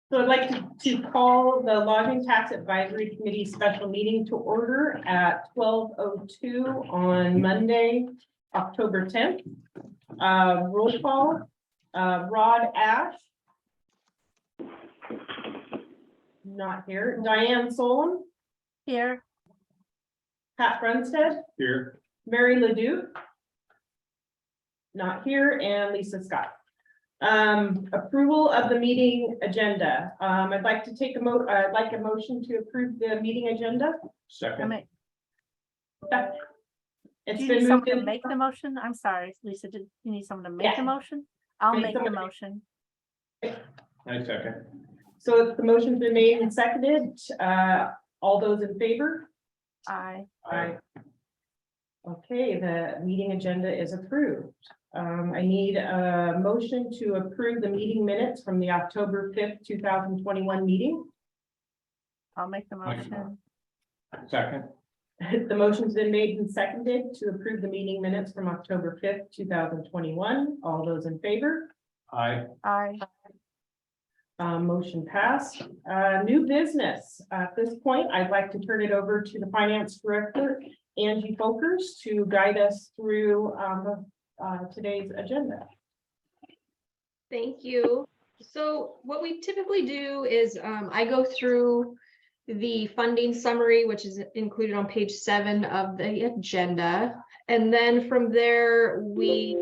So I'd like to call the Lodging Tax Advisory Committee special meeting to order at 12:02 on Monday, October 10th. Roll call, Rod Ash. Not here. Diane Solon. Here. Pat Brunstead. Here. Mary Ledoux. Not here, and Lisa Scott. Approval of the meeting agenda. I'd like to take I'd like a motion to approve the meeting agenda. Second. It's Do you been need moved someone to in. make the motion? I'm sorry, Lisa, did you need someone to make Yeah. the motion? I'll Make make the the motion. motion. I second. So the motion's been made and seconded. All those in favor? Aye. Aye. Okay, the meeting agenda is approved. I need a motion to approve the meeting minutes from the October 5th, 2021 meeting. I'll make the motion. Second. The motion's been made and seconded to approve the meeting minutes from October 5th, 2021. All those in favor? Aye. Aye. Motion passed. New business. At this point, I'd like to turn it over to the finance director, Angie Folkers, to guide us through today's agenda. Thank you. So what we typically do is I go through the funding summary, which is included on page 7 of the agenda. And then from there, we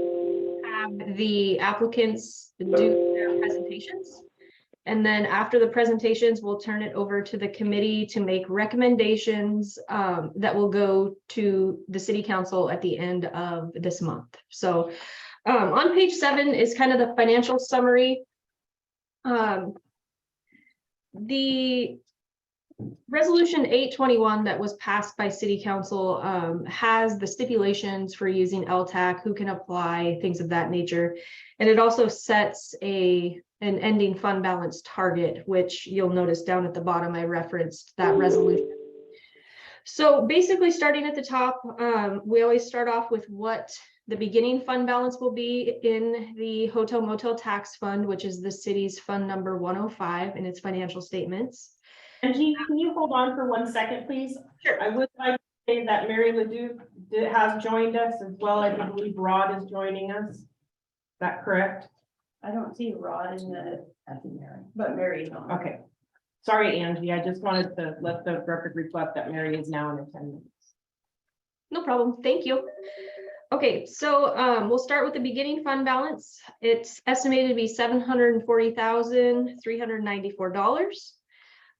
have the applicants do their presentations. And then after the presentations, we'll turn it over to the committee to make recommendations that will go to the city council at the end of this month. So on page 7 is kind of the financial summary. The resolution 821 that was passed by city council has the stipulations for using LTAC, who can apply, things of that nature. And it also sets an ending fund balance target, which you'll notice down at the bottom, I referenced that resolution. So basically starting at the top, we always start off with what the beginning fund balance will be in the hotel motel tax fund, which is the city's fund number 105 in its financial statements. Angie, can you hold on for 1 second, please? Sure. I would like to say that Mary Ledoux has joined us as well. I believe Rod is joining us. Is that correct? I don't see Rod in the, at the Mary, but Mary's on. Okay. Sorry, Angie. I just wanted to let the record reflect that Mary is now in attendance. No problem. Thank you. Okay, so we'll start with the beginning fund balance. It's estimated to be $740,394.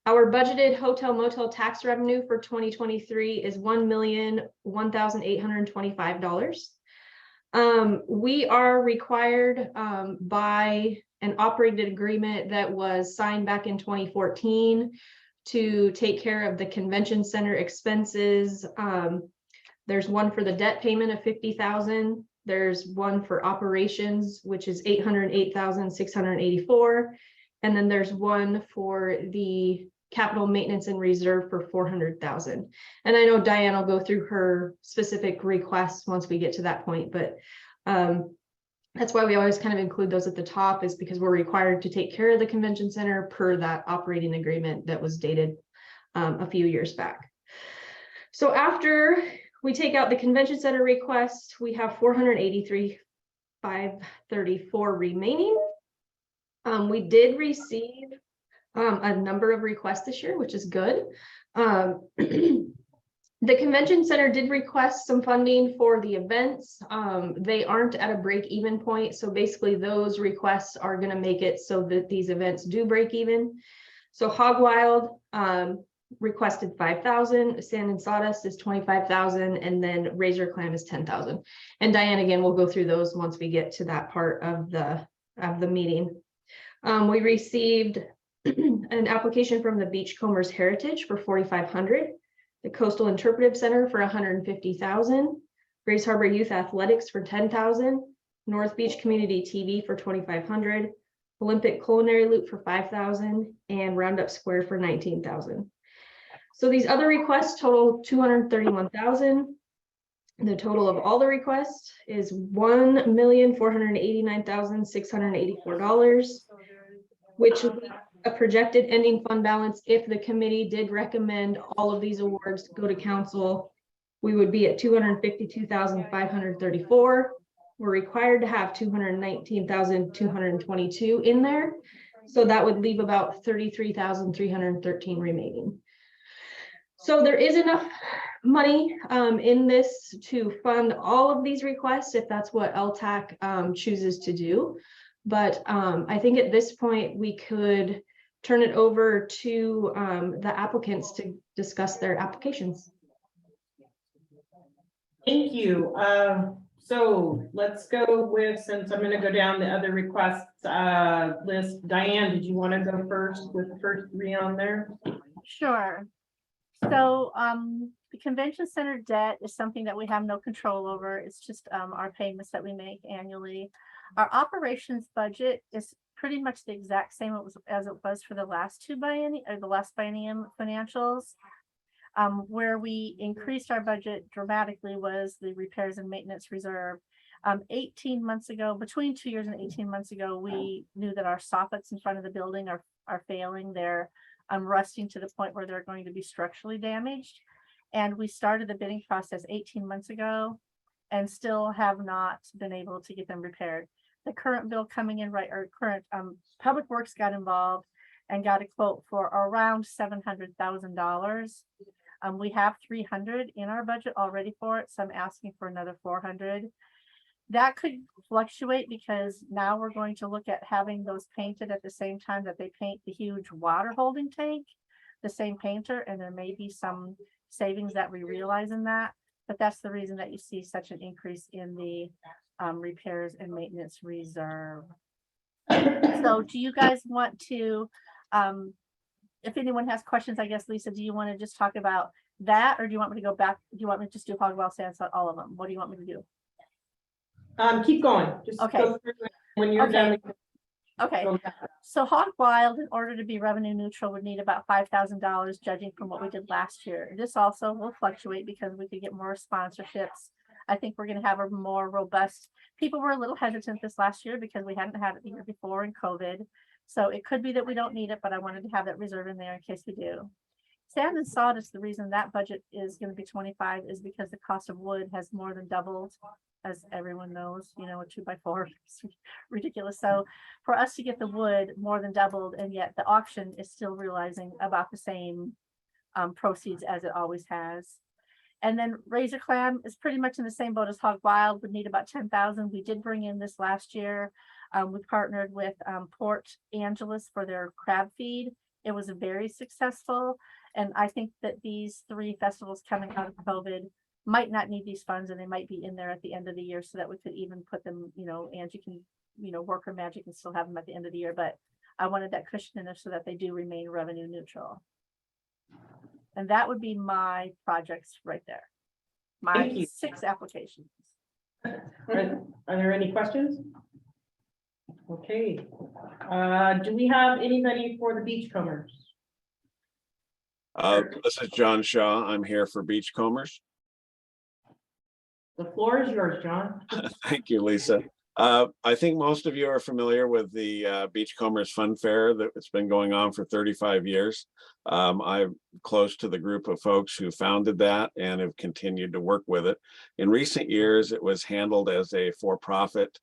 Our budgeted hotel motel tax revenue for 2023 is $1,001,825. We are required by an operated agreement that was signed back in 2014 to take care of the convention center expenses. There's one for the debt payment of $50,000. There's one for operations, which is $808,684. And then there's one for the capital maintenance and reserve for $400,000. And I know Diane will go through her specific requests once we get to that point, but that's why we always kind of include those at the top, is because we're required to take care of the convention center per that operating agreement that was dated a few years back. So after we take out the convention center request, we have $483,534 remaining. We did receive a number of requests this year, which is good. The convention center did request some funding for the events. They aren't at a break-even point, so basically those requests are going to make it so that these events do break even. So Hog Wild requested $5,000, Sand and Sawdust is $25,000, and then Razor Clam is $10,000. And Diane again will go through those once we get to that part of the meeting. We received an application from the Beachcombers Heritage for $4,500, the Coastal Interpretive Center for $150,000, Grace Harbor Youth Athletics for $10,000, North Beach Community TV for $2,500, Olympic Culinary Loop for $5,000, and Roundup Square for $19,000. So these other requests total $231,000. The total of all the requests is $1,489,684, which is a projected ending fund balance. If the committee did recommend all of these awards go to council, we would be at $252,534. We're required to have $219,222 in there. So that would leave about $33,313 remaining. So there is enough money in this to fund all of these requests if that's what LTAC chooses to do. But I think at this point we could turn it over to the applicants to discuss their applications. Thank you. So let's go with, since I'm gonna go down the other requests list. Diane, did you want to go first with the first three on there? Sure. So the convention center debt is something that we have no control over. It's just our payments that we make annually. Our operations budget is pretty much the exact same as it was for the last biennium financials. Where we increased our budget dramatically was the repairs and maintenance reserve. 18 months ago, between 2 years and 18 months ago, we knew that our soffits in front of the building are failing. They're rusting to the point where they're going to be structurally damaged. And we started the bidding process 18 months ago and still have not been able to get them repaired. The current bill coming in, current Public Works got involved and got a quote for around $700,000. We have 300 in our budget already for it, so I'm asking for another 400. That could fluctuate because now we're going to look at having those painted at the same time that they paint the huge water holding tank, the same painter, and there may be some savings that we realize in that. But that's the reason that you see such an increase in the repairs and maintenance reserve. So do you guys want to, if anyone has questions, I guess, Lisa, do you want to just talk about that, or do you want me to go back? Do you want me to just do hog wild sands on all of them? What do you want me to do? Keep going. Just Okay. go through it. When you're Okay. done. Okay, go back. so hog wild, in order to be revenue neutral, would need about $5,000, judging from what we did last year. This also will fluctuate because we could get more sponsorships. I think we're going to have a more robust. People were a little hesitant this last year because we hadn't had it the year before in COVID. So it could be that we don't need it, but I wanted to have that reserve in there in case we do. Sand and sawdust, the reason that budget is going to be 25 is because the cost of wood has more than doubled. As everyone knows, you know, a 2x4 is ridiculous. So for us to get the wood more than doubled, and yet the auction is still realizing about the same proceeds as it always has. And then razor clam is pretty much in the same boat as hog wild, would need about 10,000. We did bring in this last year. We partnered with Port Angeles for their crab feed. It was very successful. And I think that these 3 festivals coming out of COVID might not need these funds, and they might be in there at the end of the year so that we could even put them, you know, Angie can, you know, work her magic and still have them at the end of the year. But I wanted that cushion in there so that they do remain revenue neutral. And that would be my projects right there. Thank My you. 6 applications. Are there any questions? Okay. Do we have anybody for the Beachcombers? This is John Shaw. I'm here for Beachcombers. The floor is yours, John. Thank you, Lisa. I think most of you are familiar with the Beachcombers Fun Fair that's been going on for 35 years. I'm close to the group of folks who founded that and have continued to work with it. In recent years, it was handled as a for-profit.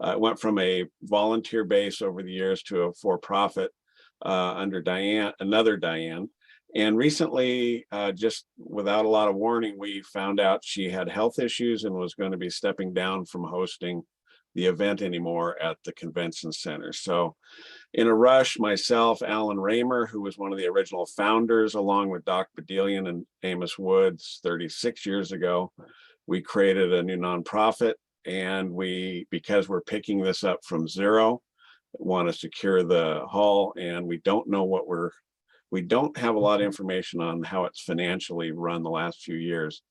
It went from a volunteer base over the years to a for-profit under another Diane. And recently, just without a lot of warning, we found out she had health issues and was going to be stepping down from hosting the event anymore at the convention center. So in a rush, myself, Alan Raymer, who was one of the original founders, along with Doc Bedelian and Amos Woods 36 years ago, we created a new nonprofit. And because we're picking this up from zero, want to secure the hall, and we don't know we don't have a lot of information on how it's financially run the last few years.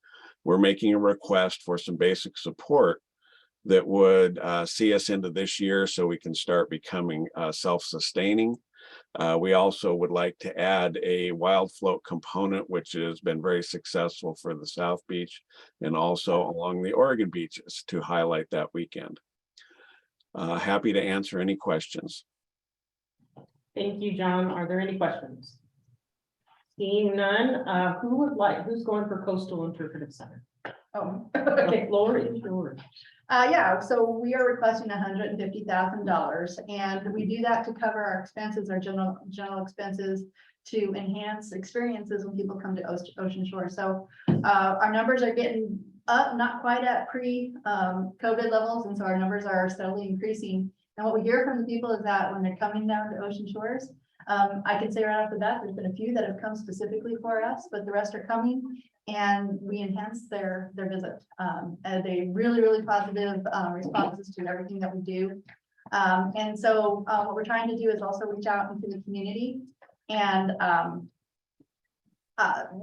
We're making a request for some basic support that would see us into this year so we can start becoming self-sustaining. We also would like to add a wild float component, which has been very successful for the South Beach and also along the Oregon beaches to highlight that weekend. Happy to answer any questions. Thank you, John. Are there any questions? Seeing none, who's going for Coastal Interpretive Center? Oh, Okay, Lori, it's yours. yeah, so we are requesting $150,000, and we do that to cover our expenses, our general expenses, to enhance experiences when people come to Ocean Shore. So our numbers are getting up, not quite at pre-COVID levels, and so our numbers are steadily increasing. And what we hear from the people is that when they're coming down to Ocean Shores, I can say right off the bat, there's been a few that have come specifically for us, but the rest are coming, and we enhance their visit. And they really positive responses to everything that we do. And so what we're trying to do is also reach out into the community and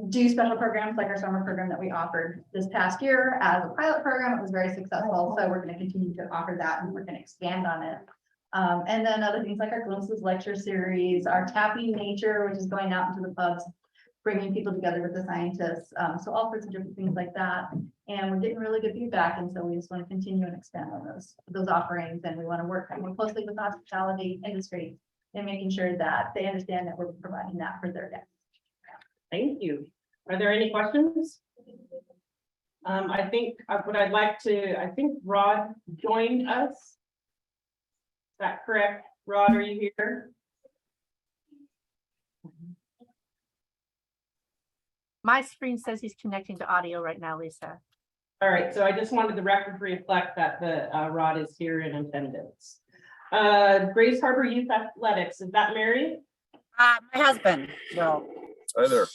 do special programs like our summer program that we offered this past year as a pilot program. It was very successful, so we're going to continue to offer that, and we're going to expand on it. And then other things like our glimpses lecture series, our tapping nature, which is going out into the pubs, bringing people together with the scientists. So all sorts of different things like that. And we're getting really good feedback. And so we just want to continue and expand on those offerings. And we want to work more closely with the hospitality industry and making sure that they understand that we're providing that for their guests. Thank you. Are there any questions? I think I think Rod joined us. Is that correct? Rod, are you here? My screen says he's connecting to audio right now, Lisa. All right, so I just wanted the record to reflect that the Rod is here in attendance. Grace Harbor Youth Athletics, is that Mary? My husband, Will. Hi there.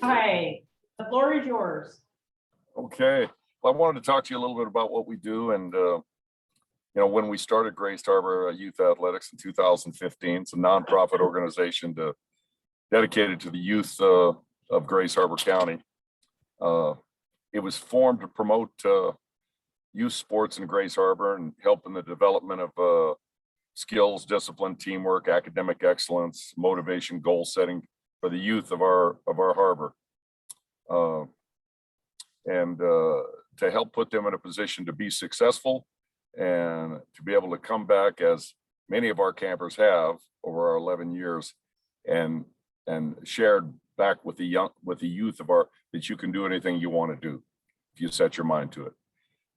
Hi, the floor is yours. Okay. Well, I wanted to talk to you a little bit about what we do. And, when we started Grace Harbor Youth Athletics in 2015, it's a nonprofit organization dedicated to the youth of Grace Harbor County. It was formed to promote youth sports in Grace Harbor and help in the development of skills, discipline, teamwork, academic excellence, motivation, goal setting for the youth of our harbor. And to help put them in a position to be successful and to be able to come back, as many of our campers have over our 11 years, and shared back with the youth of that you can do anything you want to do if you set your mind to it.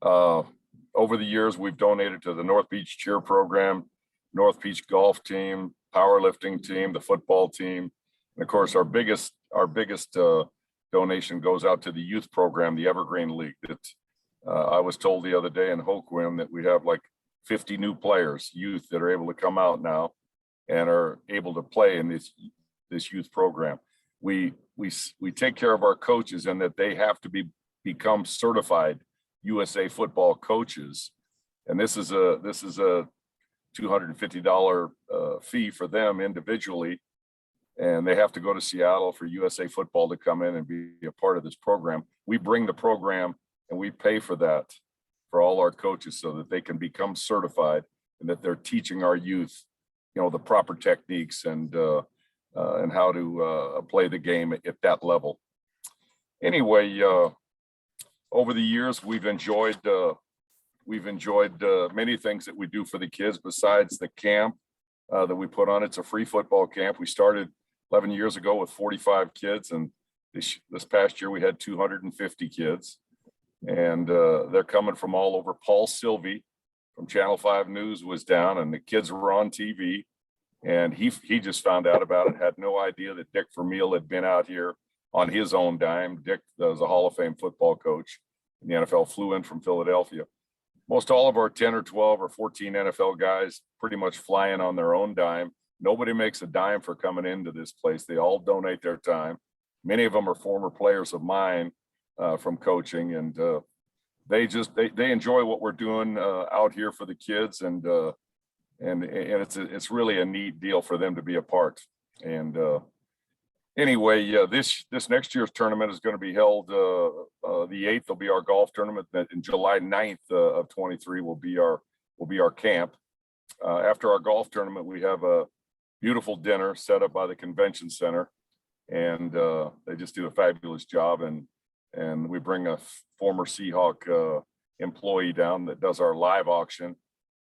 Over the years, we've donated to the North Beach cheer program, North Beach golf team, powerlifting team, the football team, and of course our biggest donation goes out to the youth program, the Evergreen League. That I was told the other day in Hoquiam that we have like 50 new players, youth, that are able to come out now and are able to play in this youth program. We take care of our coaches, and that they have to become certified USA football coaches, and this is a $250 fee for them individually, and they have to go to Seattle for USA football to come in and be a part of this program. We bring the program and we pay for that for all our coaches so that they can become certified, and that they're teaching our youth, the proper techniques and how to play the game at that level. Anyway, over the years, we've enjoyed many things that we do for the kids besides the camp that we put on. It's a free football camp. We started 11 years ago with 45 kids, and this past year we had 250 kids, and they're coming from all over. Paul Sylvie from Channel 5 News was down, and the kids were on TV, and he just found out about it, had no idea that Dick Vermeil had been out here on his own dime. Dick was a Hall of Fame football coach in the NFL, flew in from Philadelphia. Most all of our 10 or 12 or 14 NFL guys pretty much flying on their own dime. Nobody makes a dime for coming into this place. They all donate their time. Many of them are former players of mine from coaching, and they enjoy what we're doing out here for the kids, and it's really a neat deal for them to be a part. And anyway, this next year's tournament is going to be held the 8th will be our golf tournament. In July 9th of 23 will be our camp. After our golf tournament, we have a beautiful dinner set up by the convention center. And they just do a fabulous job. And we bring a former Seahawk employee down that does our live auction.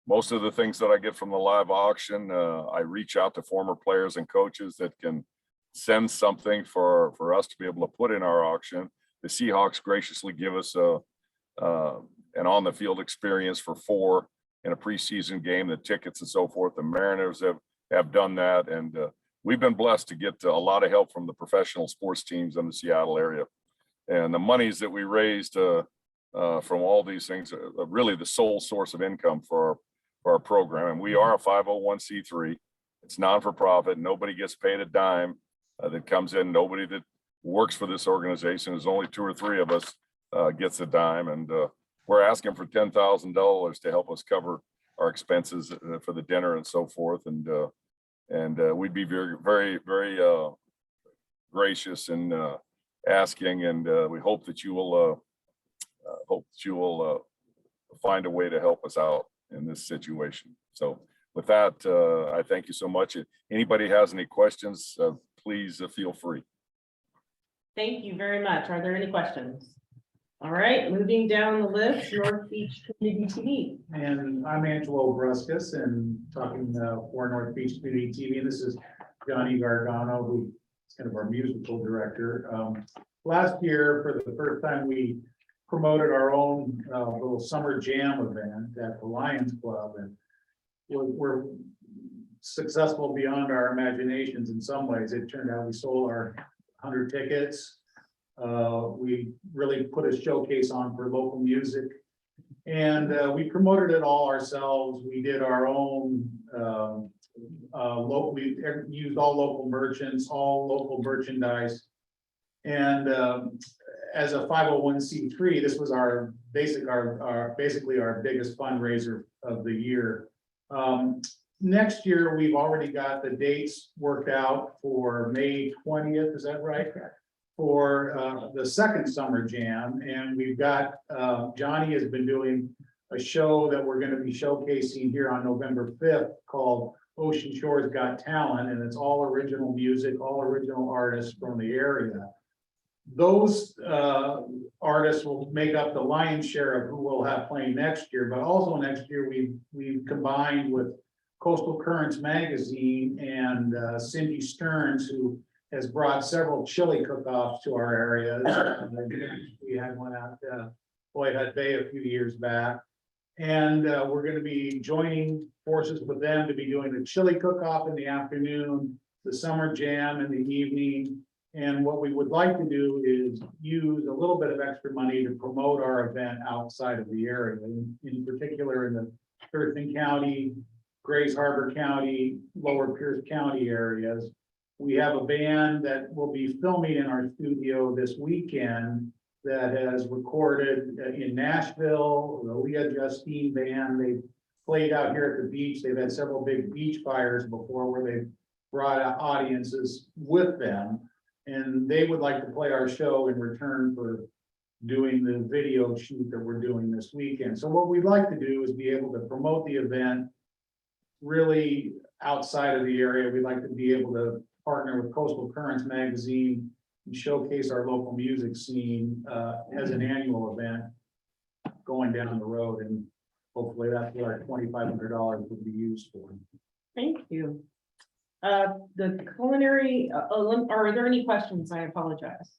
Most of the things that I get from the live auction, I reach out to former players and coaches that can send something for us to be able to put in our auction. The Seahawks graciously give us an on the field experience for 4 in a preseason game, the tickets and so forth. The Mariners have done that. And we've been blessed to get a lot of help from the professional sports teams in the Seattle area. And the monies that we raised from all these things are really the sole source of income for our program. And we are a 501c3. It's non-for-profit. Nobody gets paid a dime that comes in. Nobody that works for this organization, there's only 2 or 3 of us, gets a dime. And we're asking for $10,000 to help us cover our expenses for the dinner and so forth. And we'd be very, very, very gracious in asking, and we hope that you will find a way to help us out in this situation. So with that, I thank you so much. If anybody has any questions, please feel free. Thank you very much. Are there any questions? All right, moving down the list, North Beach Community TV. And I'm Angelo Bruscus, and talking for North Beach Community TV. And this is Johnny Gargano, who is kind of our musical director. Last year, for the first time, we promoted our own little summer jam event at the Lions Club, and we're successful beyond our imaginations in some ways. It turned out we sold our 100 tickets. We really put a showcase on for local music, and we promoted it all ourselves. We did our own we used all local merchants, all local merchandise. And as a 501c3, this was basically our biggest fundraiser of the year. Next year, we've already got the dates worked out for May 20th, is that right? For the second summer jam. And we've got, Johnny has been doing a show that we're going to be showcasing here on November 5th called Ocean Shores Got Talent. And it's all original music, all original artists from the area. Those artists will make up the lion's share of who we'll have playing next year. But also next year, we've combined with Coastal Currents Magazine and Cindy Stearns, who has brought several chili cook-offs to our areas. We had one out Boyd Hut Bay a few years back. And we're going to be joining forces with them to be doing the chili cook-off in the afternoon, the summer jam in the evening. And what we would like to do is use a little bit of extra money to promote our event outside of the area, in particular in the Thurston County, Grays Harbor County, Lower Pierce County areas. We have a band that will be filming in our studio this weekend that has recorded in Nashville, the Leah Justine Band. They've played out here at the beach. They've had several big beach fires before where they've brought out audiences with them. And they would like to play our show in return for doing the video shoot that we're doing this weekend. So what we'd like to do is be able to promote the event really outside of the area. We'd like to be able to partner with Coastal Currents Magazine and showcase our local music scene as an annual event going down the road. And hopefully that's what our $2,500 would be used for. Thank you. The culinary, are there any questions? I apologize.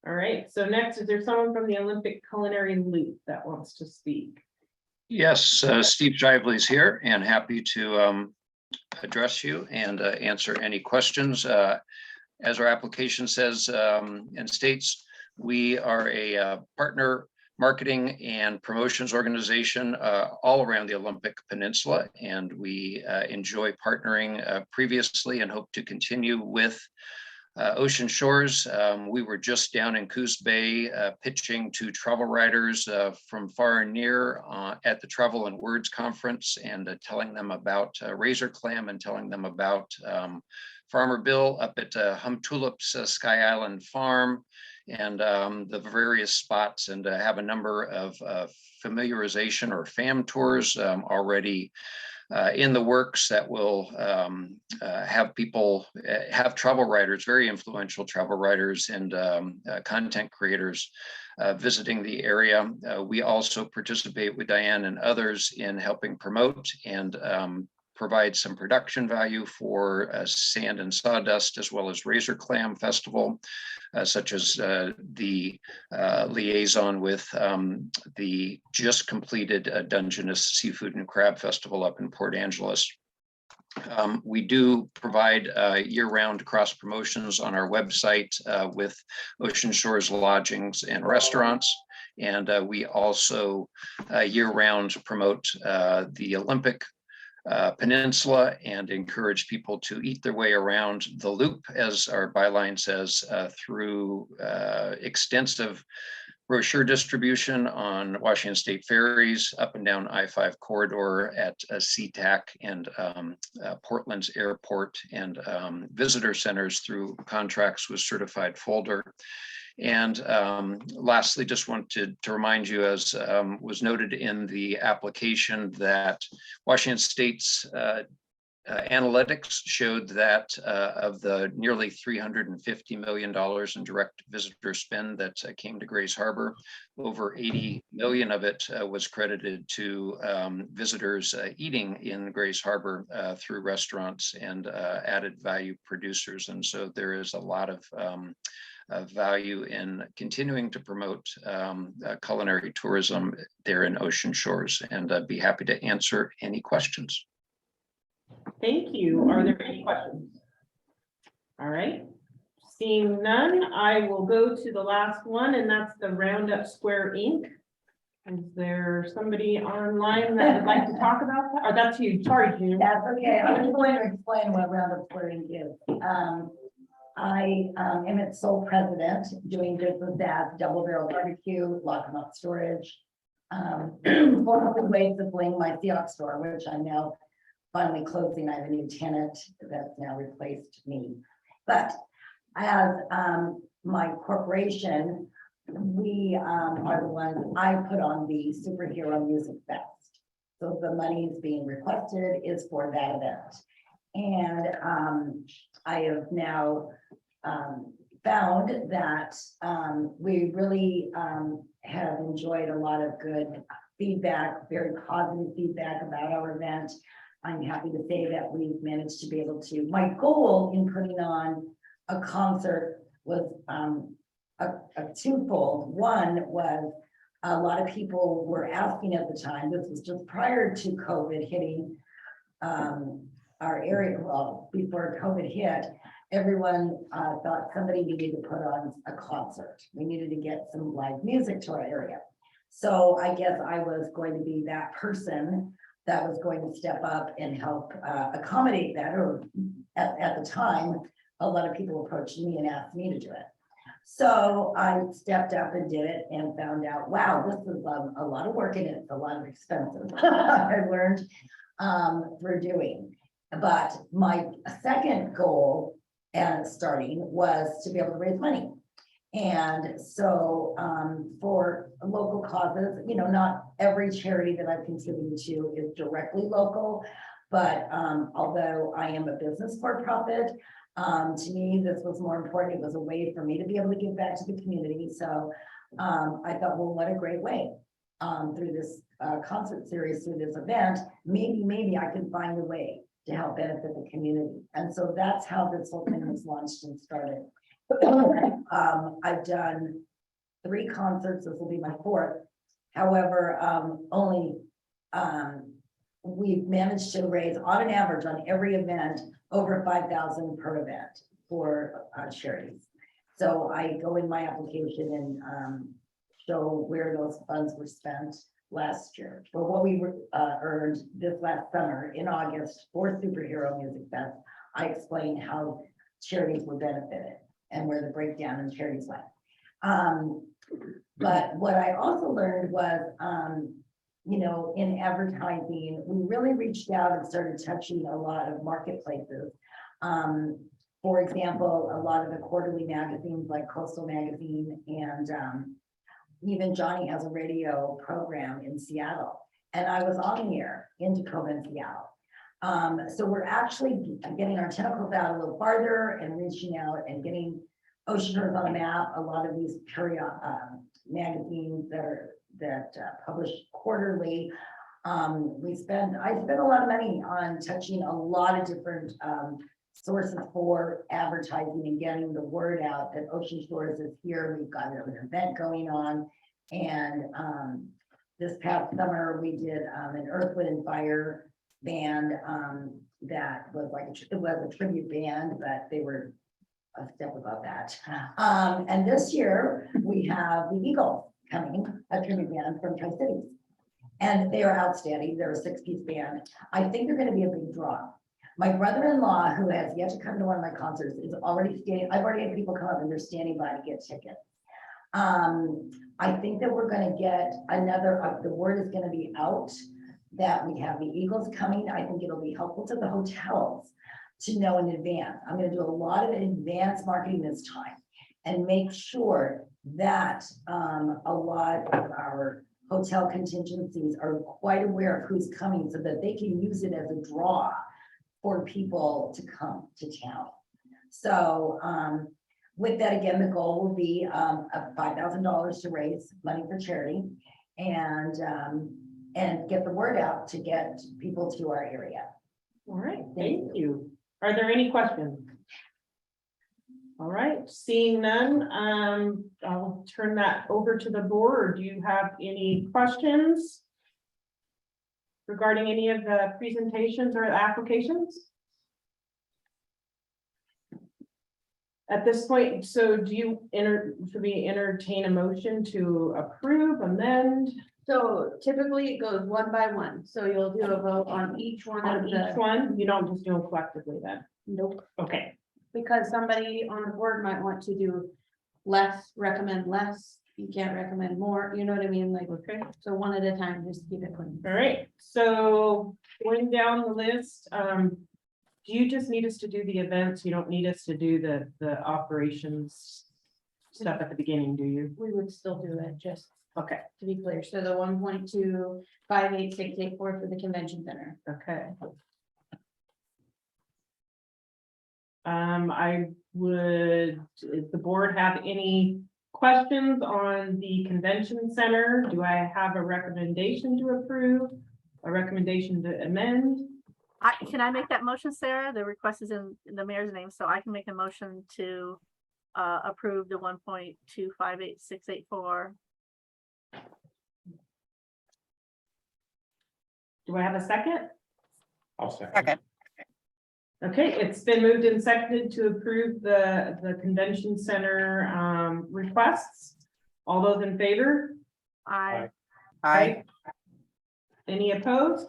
All right, so next, is there someone from the Olympic Culinary Loop that wants to speak? Yes, Steve Shively's here and happy to address you and answer any questions. As our application says and states, we are a partner marketing and promotions organization all around the Olympic Peninsula, and we enjoy partnering previously and hope to continue with Ocean Shores. We were just down in Coos Bay pitching to travel writers from far and near at the Travel and Words Conference, and telling them about Razor Clam and telling them about Farmer Bill up at Hum Tulips Sky Island Farm, and the various spots, and have a number of familiarization or fam tours already in the works that will have people, have travel writers, very influential travel writers and content creators visiting the area. We also participate with Diane and others in helping promote and provide some production value for Sand and Sawdust, as well as Razor Clam Festival, such as the liaison with the just completed Dungeness Seafood and Crab Festival up in Port Angeles. We do provide year-round cross promotions on our website with Ocean Shores Lodgings and Restaurants. And we also year-round promote the Olympic Peninsula and encourage people to eat their way around the loop, as our byline says, through extensive brochure distribution on Washington State ferries, up and down I-5 corridor at SeaTac and Portland's airport, and visitor centers through contracts with Certified Folder. And lastly, just wanted to remind you, as was noted in the application, that Washington State's analytics showed that of the nearly $350 million in direct visitor spend that came to Grays Harbor, over 80 million of it was credited to visitors eating in Grays Harbor through restaurants and added value producers. And so there is a lot of value in continuing to promote culinary tourism there in Ocean Shores, and I'd be happy to answer any questions. Thank you. Are there any questions? All right. Seeing none, I will go to the last one, and that's the Roundup Square Inc. Is there somebody online that would like to talk about that? Or that's you. Sorry, June. That's okay. I'm just going to explain what Roundup Square Inc is. I am its sole president, doing business as Double Barrel Barbecue, Lock 'em Up Storage, formerly Ways of Bling, my Seahawk store, which I'm now finally closing. I have a new tenant that's now replaced me. But as my corporation, we are the ones, I put on the Superhero Music Fest. So the money is being requested is for that event. And I have now found that we really have enjoyed a lot of good feedback, very positive feedback about our event. I'm happy to say that we've managed to be able to, my goal in putting on a concert was a twofold. One was a lot of people were asking at the time, this was just prior to COVID hitting our area. Well, before COVID hit, everyone thought somebody needed to put on a concert. We needed to get some live music to our area. So I guess I was going to be that person that was going to step up and help accommodate that. Or at the time, a lot of people approached me and asked me to do it. So I stepped up and did it and found out, wow, this is a lot of work and it's a lot of expenses. I learned through doing. But my second goal and starting was to be able to raise money. And so for local causes, you know, not every charity that I've contributed to is directly local, but although I am a business for profit, to me, this was more important. It was a way for me to be able to give back to the community. So I thought, well, what a great way through this concert series, through this event, maybe I can find a way to help benefit the community. And so that's how this whole thing was launched and started. I've done 3 concerts. This will be my 4th. However, we've managed to raise on an average on every event over $5,000 per event for charities. So I go in my application and show where those funds were spent last year. But what we earned this last summer in August for Superhero Music Fest, I explained how charities were benefited and where the breakdown in charities went. But what I also learned was, you know, in advertising, we really reached out and started touching a lot of marketplaces. For example, a lot of the quarterly magazines like Coastal Magazine and even Johnny has a radio program in Seattle. And I was on the air in Tacoma and Seattle. So we're actually getting our tentacles out a little farther and reaching out and getting Ocean Shores on the map. A lot of these magazines that publish quarterly. I spend a lot of money on touching a lot of different sources for advertising and getting the word out that Ocean Shores is here. We've got an event going on. And this past summer, we did an Earth, Wind and Fire band that was like, it was a tribute band, but they were a step above that. And this year, we have the Eagles coming, a tribute band from Tri-Cities. And they are outstanding. They're a 6-piece band. I think they're going to be a big draw. My brother-in-law, who has yet to come to one of my concerts, is already standing. I've already had people come up and they're standing by to get tickets. I think that we're going to get another, the word is going to be out that we have the Eagles coming. I think it'll be helpful to the hotels to know in advance. I'm going to do a lot of advanced marketing this time and make sure that a lot of our hotel contingencies are quite aware of who's coming so that they can use it as a draw for people to come to town. So with that, again, the goal will be $5,000 to raise money for charity and get the word out to get people to our area. All right, thank you. Are there any questions? All right, seeing none, I'll turn that over to the board. Do you have any questions regarding any of the presentations or applications? At this point, so should we entertain a motion to approve, amend? So typically it goes one by one, so you'll do a vote on each one On of each the, one, you don't just do them collectively then? nope, Okay, because somebody on the board might want to do less, recommend less, you can't recommend more, you know what I mean, like, okay, so one at a time, just keep it clean. all right, so going down the list, do you just need us to do the events? You don't need us to do the operations stuff at the beginning, do you? We would still do it, just Okay, to be clear, so the 1.258684 for the convention center. okay. I would, does the board have any questions on the convention center? Do I have a recommendation to approve? A recommendation to amend? Can I make that motion, Sarah? The request is in the mayor's name, so I can make a motion to approve the 1.258684. Do I have a second? I'll second. Second. Okay, it's been moved and seconded to approve the convention center requests. All those in favor? I Aye. Any opposed?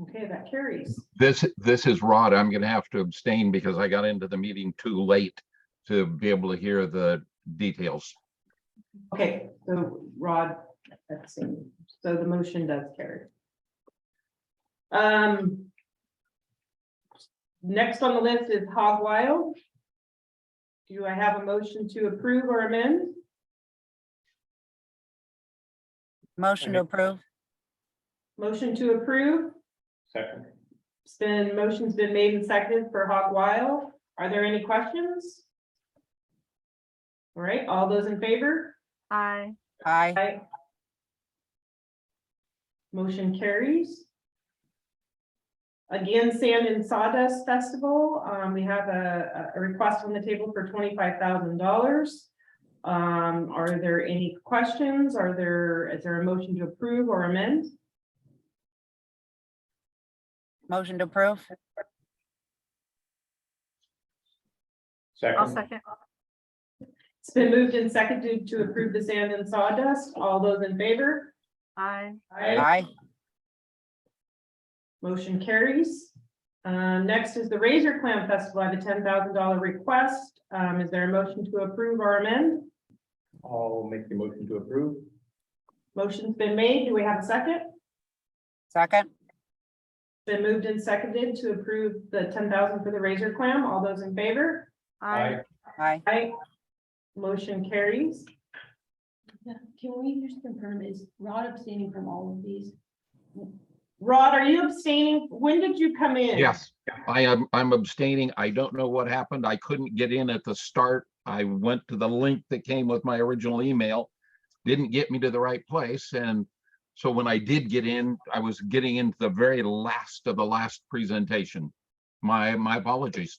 Okay, that carries. This is Rod. I'm going to have to abstain because I got into the meeting too late to be able to hear the details. Okay, so Rod, let's see. So the motion does carry. Next on the list is Hog Wild. Do I have a motion to approve or amend? Motion to approve. Motion to approve. Second. Motion's been made and seconded for Hog Wild. Are there any questions? All right, all those in favor? Aye. Aye. Motion carries. Again, Sand and Sawdust Festival, we have a request on the table for $25,000. Are there any questions? Is there a motion to approve or amend? Motion to approve. I'll Second. second. It's been moved and seconded to approve the Sand and Sawdust. All those in favor? Aye. Aye. Motion carries. Next is the Razor Clam Festival. I have a $10,000 request. Is there a motion to approve or amend? I'll make the motion to approve. Motion's been made. Do we have a second? Second. Been moved and seconded to approve the 10,000 for the razor clam. All those in favor? Aye. Aye. Aye. Motion carries. Yeah, can we just confirm, is Rod abstaining from all of these? Rod, are you abstaining? When did you come in? Yes, I'm abstaining. I don't know what happened. I couldn't get in at the start. I went to the link that came with my original email. Didn't get me to the right place. And so when I did get in, I was getting into the very last of the last presentation. My apologies.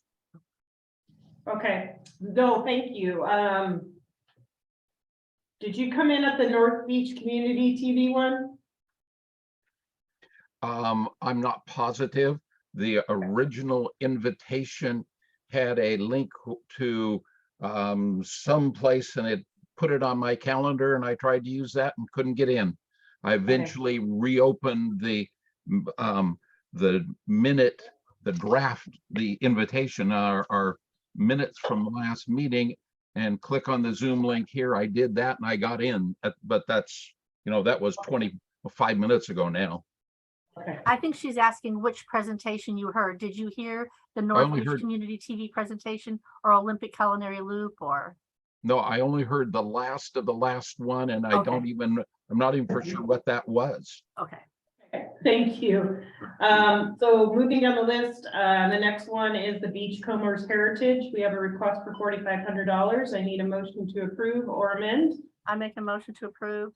Okay, no, thank you. Did you come in at the North Beach Community TV one? I'm not positive. The original invitation had a link to some place, and it put it on my calendar, and I tried to use that and couldn't get in. I eventually reopened the minute, the draft, the invitation, our minutes from the last meeting, and click on the Zoom link here. I did that and I got in, but that's, that was 25 minutes ago now. Okay. I think she's asking which presentation you heard. Did you hear the North only Beach heard- Community TV presentation or Olympic Culinary Loop or? No, I only heard the last of the last one, and I Okay. I'm not even for sure what that was. Okay. Okay, thank you. So moving down the list, the next one is the Beachcombers Heritage. We have a request for $4,500. I need a motion to approve or amend. I make a motion to approve.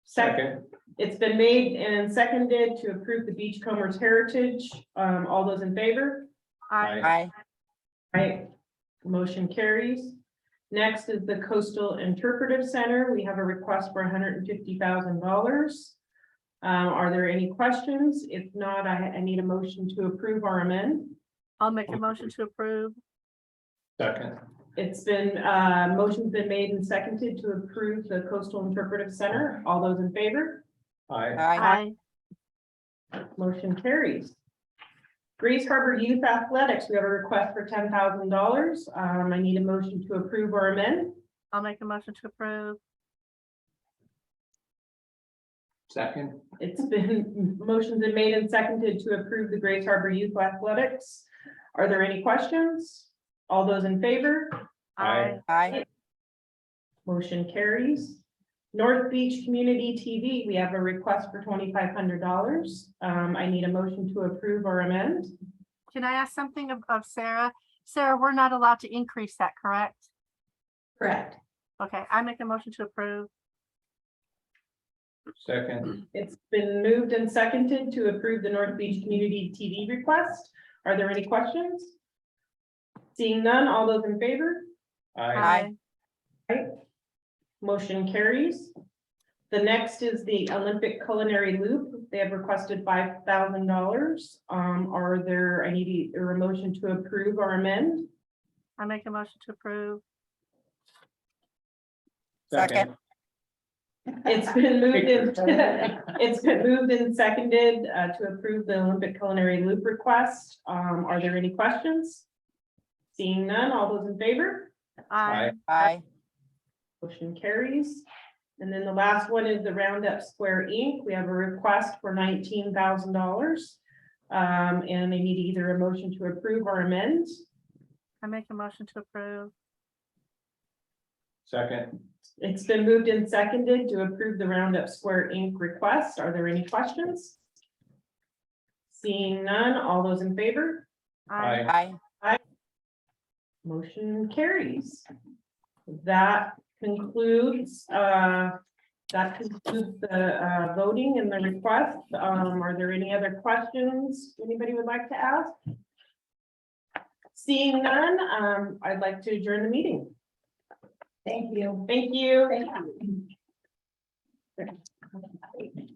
Second, it's been made and seconded to approve the Beachcombers Heritage. All those in favor? Aye. Right, motion carries. Next is the Coastal Interpretive Center. We have a request for $150,000. Are there any questions? If not, I need a motion to approve or amend. I'll make a motion to approve. Second. It's been, motion's been made and seconded to approve the Coastal Interpretive Center. All those in favor? Aye. Aye. Motion carries. Grace Harbor Youth Athletics, we have a request for $10,000. I need a motion to approve or amend. I'll make a motion to approve. Second. It's been, motion's been made and seconded to approve the Grace Harbor Youth Athletics. Are there any questions? All those in favor? Aye. Aye. Motion carries. North Beach Community TV, we have a request for $2,500. I need a motion to approve or amend. Can I ask something of Sarah? Sarah, we're not allowed to increase that, correct? Correct. Okay, I make a motion to approve. Second. It's been moved and seconded to approve the North Beach Community TV request. Are there any questions? Seeing none, all those in favor? Aye. Motion carries. The next is the Olympic Culinary Loop. They have requested $5,000. Are there, I need a motion to approve or amend. I make a motion to approve. Second. It's been moved and it's been moved and seconded to approve the Olympic Culinary Loop request. Are there any questions? Seeing none, all those in favor? Aye. Aye. Motion carries. And then the last one is the Roundup Square Inc. We have a request for $19,000. And they need either a motion to approve or amend. I make a motion to approve. Second. It's been moved and seconded to approve the Roundup Square Inc. request. Are there any questions? Seeing none, all those in favor? Aye. Aye. Motion carries. That concludes the voting and the request. Are there any other questions anybody would like to ask? Seeing none, I'd like to adjourn the meeting. Thank you. Thank you. Thank you.